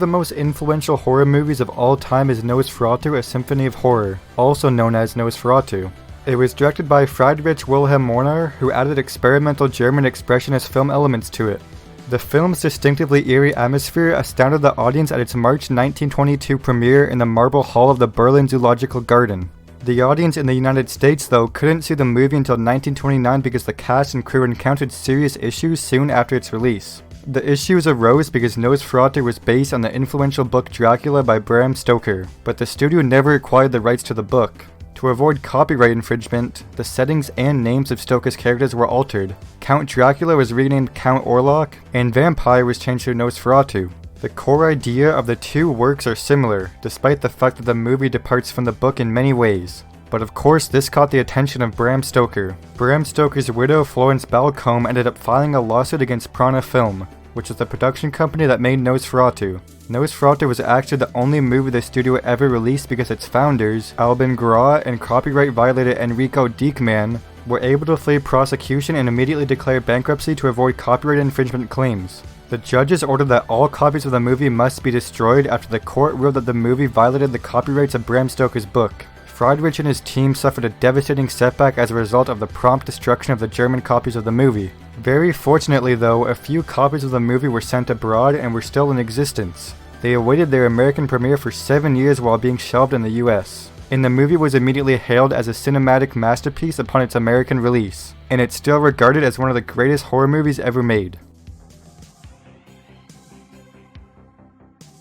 the most influential horror movies of all time is Nosferatu, A Symphony of Horror, also known as Nosferatu. It was directed by Friedrich Wilhelm Murnau, who added experimental German expressionist film elements to it. The film's distinctively eerie atmosphere astounded the audience at its March 1922 premiere in the Marble Hall of the Berlin Zoological Garden. The audience in the United States, though, couldn't see the movie until 1929 because the cast and crew encountered serious issues soon after its release. The issues arose because Nosferatu was based on the influential book Dracula by Bram Stoker, but the studio never acquired the rights to the book. To avoid copyright infringement, the settings and names of Stoker's characters were altered. Count Dracula was renamed Count Orlok, and Vampire was changed to Nosferatu. The core idea of the two works are similar, despite the fact that the movie departs from the book in many ways. But of course, this caught the attention of Bram Stoker. Bram Stoker's widow, Florence Balcombe, ended up filing a lawsuit against Prana Film, which is the production company that made Nosferatu. Nosferatu was actually the only movie the studio ever released because its founders, Albin Grau and copyright violator Enrico Diekmann, were able to flee prosecution and immediately declare bankruptcy to avoid copyright infringement claims. The judges ordered that all copies of the movie must be destroyed after the court ruled that the movie violated the copyrights of Bram Stoker's book. Friedrich and his team suffered a devastating setback as a result of the prompt destruction of the German copies of the movie. Very fortunately though, a few copies of the movie were sent abroad and were still in existence. They awaited their American premiere for 7 years while being shelved in the US. And the movie was immediately hailed as a cinematic masterpiece upon its American release, and it's still regarded as one of the greatest horror movies ever made.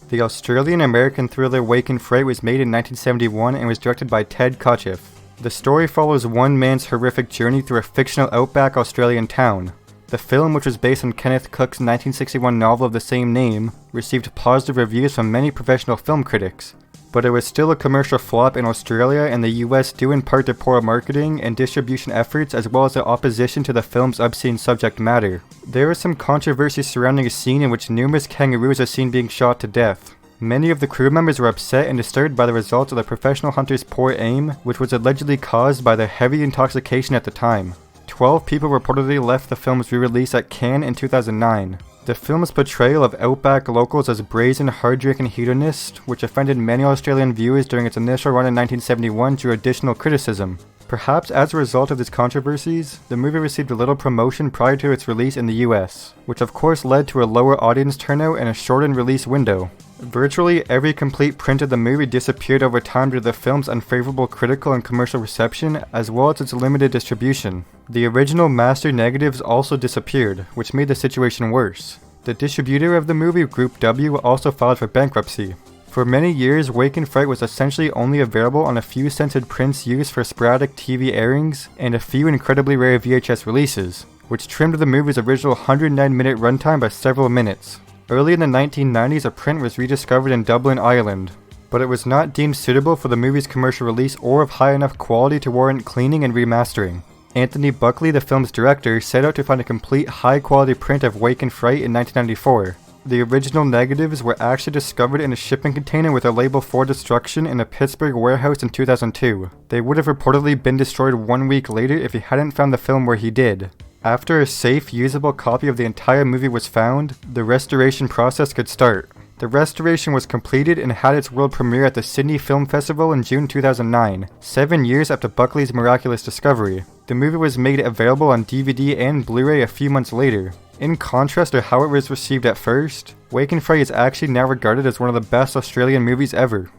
The Australian-American thriller Wake and Fright was made in 1971 and was directed by Ted Kotcheff. The story follows one man's horrific journey through a fictional outback Australian town. The film, which was based on Kenneth Cook's 1961 novel of the same name, received positive reviews from many professional film critics, but it was still a commercial flop in Australia and the US due in part to poor marketing and distribution efforts as well as the opposition to the film's obscene subject matter. There is some controversy surrounding a scene in which numerous kangaroos are seen being shot to death. Many of the crew members were upset and disturbed by the results of the professional hunter's poor aim, which was allegedly caused by their heavy intoxication at the time. 12 people reportedly left the film's re-release at Cannes in 2009. The film's portrayal of outback locals as brazen, hard-drinking hedonists, which offended many Australian viewers during its initial run in 1971, drew additional criticism. Perhaps as a result of these controversies, the movie received little promotion prior to its release in the US, which of course led to a lower audience turnout and a shortened release window. Virtually every complete print of the movie disappeared over time due to the film's unfavorable critical and commercial reception, as well as its limited distribution. The original master negatives also disappeared, which made the situation worse. The distributor of the movie, Group W, also filed for bankruptcy. For many years, Wake and Fright was essentially only available on a few censored prints used for sporadic TV airings and a few incredibly rare VHS releases, which trimmed the movie's original 109-minute runtime by several minutes. Early in the 1990s, a print was rediscovered in Dublin, Ireland, but it was not deemed suitable for the movie's commercial release or of high enough quality to warrant cleaning and remastering. Anthony Buckley, the film's director, set out to find a complete high-quality print of Wake and Fright in 1994. The original negatives were actually discovered in a shipping container with a label for destruction in a Pittsburgh warehouse in 2002. They would have reportedly been destroyed 1 week later if he hadn't found the film where he did. After a safe, usable copy of the entire movie was found, the restoration process could start. The restoration was completed and had its world premiere at the Sydney Film Festival in June 2009, 7 years after Buckley's miraculous discovery. The movie was made available on DVD and Blu-ray a few months later. In contrast to how it was received at first, Wake and Fright is actually now regarded as one of the best Australian movies ever.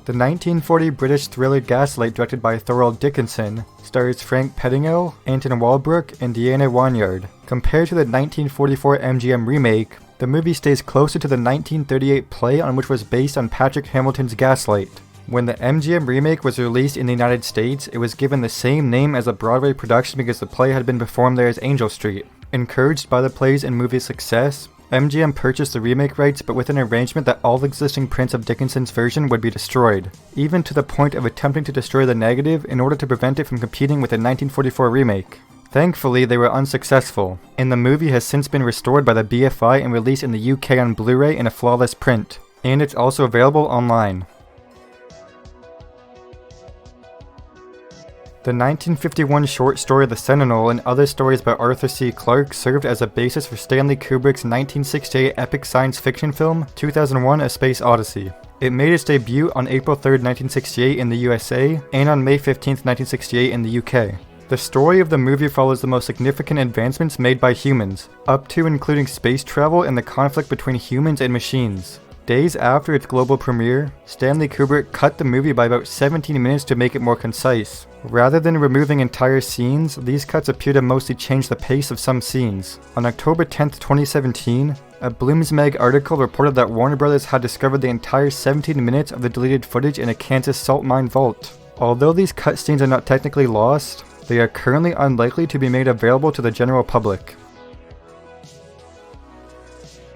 The 1940 British thriller Gaslight, directed by Thorold Dickinson, stars Frank Pettingell, Anton Walbrook, and Deanna Wanyard. Compared to the 1944 MGM remake, the movie stays closer to the 1938 play on which was based on Patrick Hamilton's Gaslight. When the MGM remake was released in the United States, it was given the same name as the Broadway production because the play had been performed there as Angel Street. Encouraged by the play's and movie's success, MGM purchased the remake rights, but with an arrangement that all existing prints of Dickinson's version would be destroyed, even to the point of attempting to destroy the negative in order to prevent it from competing with the 1944 remake. Thankfully, they were unsuccessful, and the movie has since been restored by the BFI and released in the UK on Blu-ray in a flawless print, and it's also available online. The 1951 short story The Sentinel and other stories by Arthur C. Clarke served as a basis for Stanley Kubrick's 1968 epic science fiction film, 2001: A Space Odyssey. It made its debut on April 3, 1968 in the USA, and on May 15, 1968 in the UK. The story of the movie follows the most significant advancements made by humans, up to and including space travel and the conflict between humans and machines. Days after its global premiere, Stanley Kubrick cut the movie by about 17 minutes to make it more concise. Rather than removing entire scenes, these cuts appear to mostly change the pace of some scenes. On October 10, 2017, a Bloomsmag article reported that Warner Bros. Had discovered the entire 17 minutes of the deleted footage in a Kansas salt mine vault. Although these cut scenes are not technically lost, they are currently unlikely to be made available to the general public.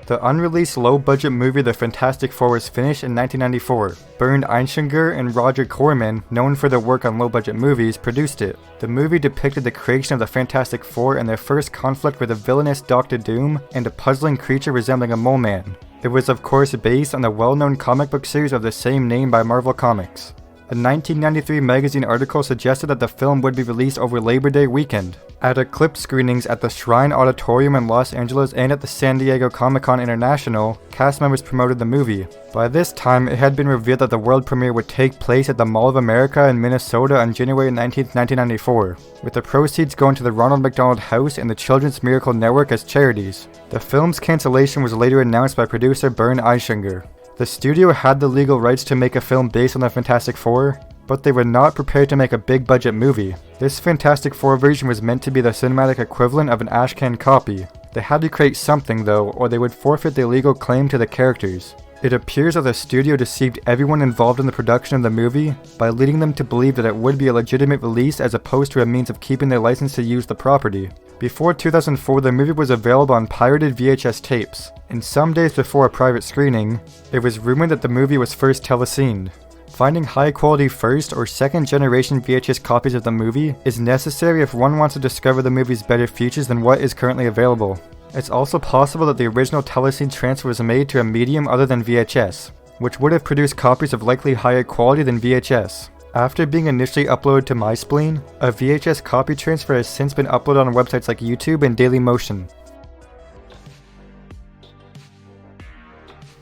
The unreleased low-budget movie The Fantastic Four was finished in 1994. Bernd Eichinger and Roger Corman, known for their work on low-budget movies, produced it. The movie depicted the creation of the Fantastic Four and their first conflict with a villainous Doctor Doom and a puzzling creature resembling a mole man. It was of course based on the well-known comic book series of the same name by Marvel Comics. A 1993 magazine article suggested that the film would be released over Labor Day weekend. At eclipse screenings at the Shrine Auditorium in Los Angeles and at the San Diego Comic-Con International, cast members promoted the movie. By this time, it had been revealed that the world premiere would take place at the Mall of America in Minnesota on January 19, 1994, with the proceeds going to the Ronald McDonald House and the Children's Miracle Network as charities. The film's cancellation was later announced by producer Bernd Eichinger. The studio had the legal rights to make a film based on the Fantastic Four, but they were not prepared to make a big-budget movie. This Fantastic Four version was meant to be the cinematic equivalent of an ashcan copy. They had to create something though, or they would forfeit their legal claim to the characters. It appears that the studio deceived everyone involved in the production of the movie by leading them to believe that it would be a legitimate release as opposed to a means of keeping their license to use the property. Before 2004, the movie was available on pirated VHS tapes, and some days before a private screening, it was rumored that the movie was first telecened. Finding high-quality first or second-generation VHS copies of the movie is necessary if one wants to discover the movie's better features than what is currently available. It's also possible that the original telecine transfer was made to a medium other than VHS, which would have produced copies of likely higher quality than VHS. After being initially uploaded to MySpleen, a VHS copy transfer has since been uploaded on websites like YouTube and Dailymotion.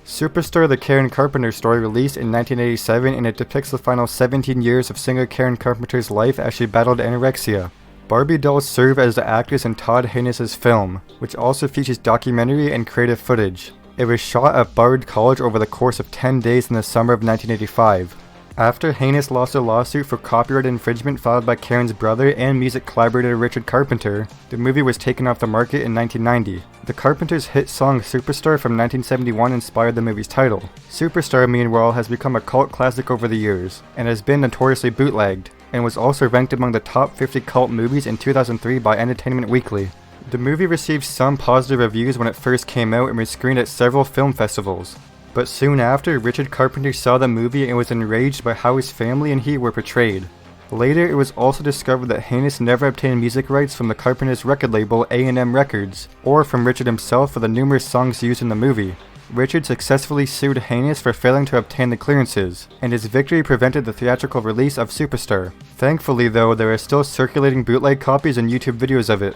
Superstar: The Karen Carpenter Story released in 1987, and it depicts the final 17 years of singer Karen Carpenter's life as she battled anorexia. Barbie dolls serve as the actors in Todd Haynes' film, which also features documentary and creative footage. It was shot at Bard College over the course of 10 days in the summer of 1985. After Haynes lost a lawsuit for copyright infringement filed by Karen's brother and music collaborator Richard Carpenter, the movie was taken off the market in 1990. The Carpenters' hit song Superstar from 1971 inspired the movie's title. Superstar, meanwhile, has become a cult classic over the years, and has been notoriously bootlegged, and was also ranked among the top 50 cult movies in 2003 by Entertainment Weekly. The movie received some positive reviews when it first came out and was screened at several film festivals. But soon after, Richard Carpenter saw the movie and was enraged by how his family and he were portrayed. Later, it was also discovered that Haynes never obtained music rights from the Carpenters' record label A&M Records, or from Richard himself for the numerous songs used in the movie. Richard successfully sued Haynes for failing to obtain the clearances, and his victory prevented the theatrical release of Superstar. Thankfully though, there are still circulating bootleg copies and YouTube videos of it.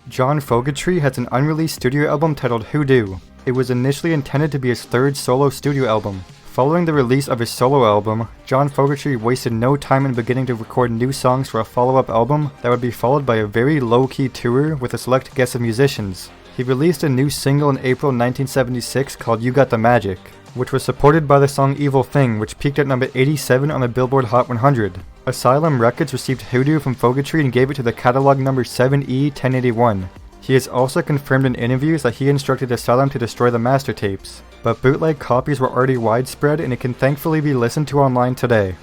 John Fogerty has an unreleased studio album titled Hoodoo. It was initially intended to be his third solo studio album. Following the release of his solo album, John Fogerty wasted no time in beginning to record new songs for a follow-up album that would be followed by a very low-key tour with a select guest of musicians. He released a new single in April 1976 called You Got the Magic, which was supported by the song Evil Thing, which peaked at number 87 on the Billboard Hot 100. Asylum Records received Hoodoo from Fogerty and gave it to the catalog number 7E1081. He has also confirmed in interviews that he instructed Asylum to destroy the master tapes, but bootleg copies were already widespread and it can thankfully be listened to online today.